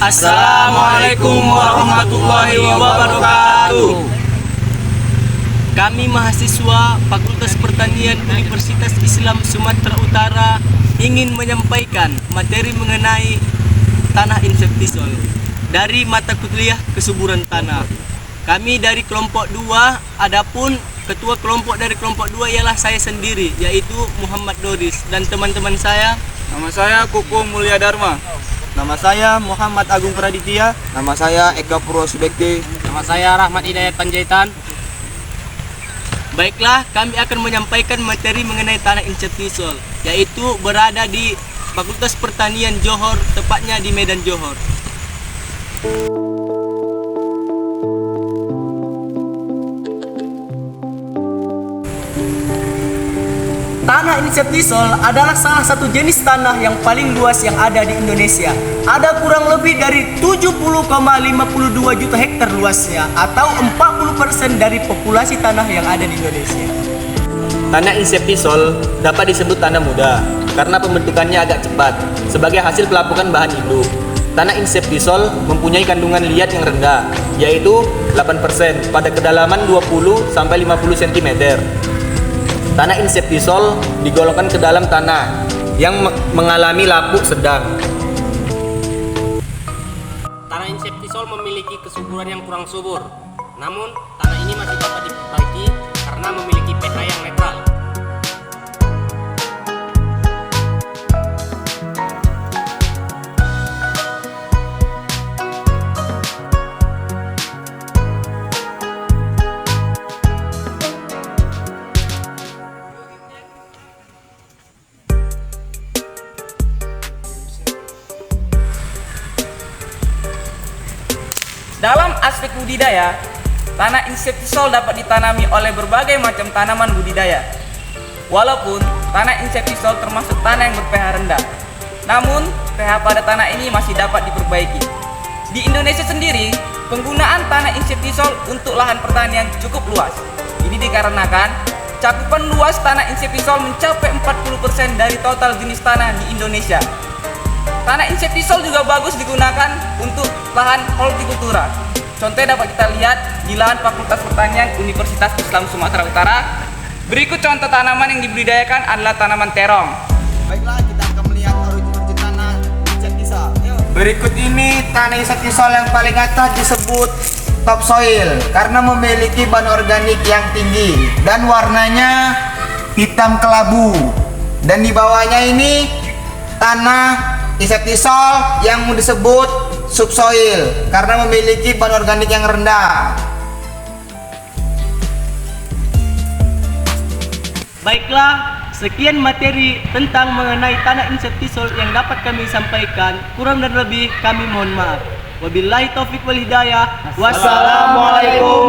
Assalamualaikum warahmatullahi wabarakatuh. Kami mahasiswa Fakultas Pertanian Universitas Islam Sumatera Utara ingin menyampaikan materi mengenai tanah insektisol dari mata kuliah kesuburan tanah. Kami dari kelompok 2, adapun ketua kelompok dari kelompok 2 ialah saya sendiri, yaitu Muhammad Doris, dan teman-teman saya. Nama saya Kuku Mulya Dharma. Nama saya Muhammad Agung Praditya. Nama saya Eka Purwosubekti. Nama saya Rahmat Hidayat Panjaitan. Baiklah, kami akan menyampaikan materi mengenai tanah insektisol, yaitu berada di Fakultas Pertanian Johor, tepatnya di Medan Johor. Tanah insektisol adalah salah satu jenis tanah yang paling luas yang ada di Indonesia. Ada kurang lebih dari 70,52 juta hektar luasnya, atau 40% dari populasi tanah yang ada di Indonesia. Tanah insektisol dapat disebut tanah muda karena pembentukannya agak cepat sebagai hasil pelapukan bahan hidup. Tanah insektisol mempunyai kandungan liat yang rendah, yaitu 8% pada kedalaman 20-50 cm. Tanah insektisol digolongkan ke dalam tanah yang mengalami lapuk sedang. Tanah insektisol memiliki kesuburan yang kurang subur. Namun, tanah ini masih dapat diperbaiki karena memiliki pH yang netral. Dalam aspek budidaya, tanah insektisol dapat ditanami oleh berbagai macam tanaman budidaya. Walaupun tanah insektisol termasuk tanah yang ber-pH rendah, namun pH pada tanah ini masih dapat diperbaiki. Di Indonesia sendiri, penggunaan tanah insektisol untuk lahan pertanian cukup luas. Ini dikarenakan cakupan luas tanah insektisol mencapai 40% dari total jenis tanah di Indonesia. Tanah insektisol juga bagus digunakan untuk lahan hortikultura. Contohnya dapat kita lihat di lahan Fakultas Pertanian Universitas Islam Sumatera Utara. Berikut contoh tanaman yang dibudidayakan adalah tanaman terong. Baiklah, kita akan melihat origin tanah insektisol. Berikut ini tanah insektisol yang paling atas disebut topsoil karena memiliki bahan organik yang tinggi dan warnanya hitam kelabu. Dan di bawahnya ini tanah insektisol yang disebut subsoil karena memiliki bahan organik yang rendah. Baiklah, sekian materi tentang mengenai tanah insektisol yang dapat kami sampaikan. Kurang dan lebih kami mohon maaf. Wabillahi taufiq wal hidayah. Wassalamualaikum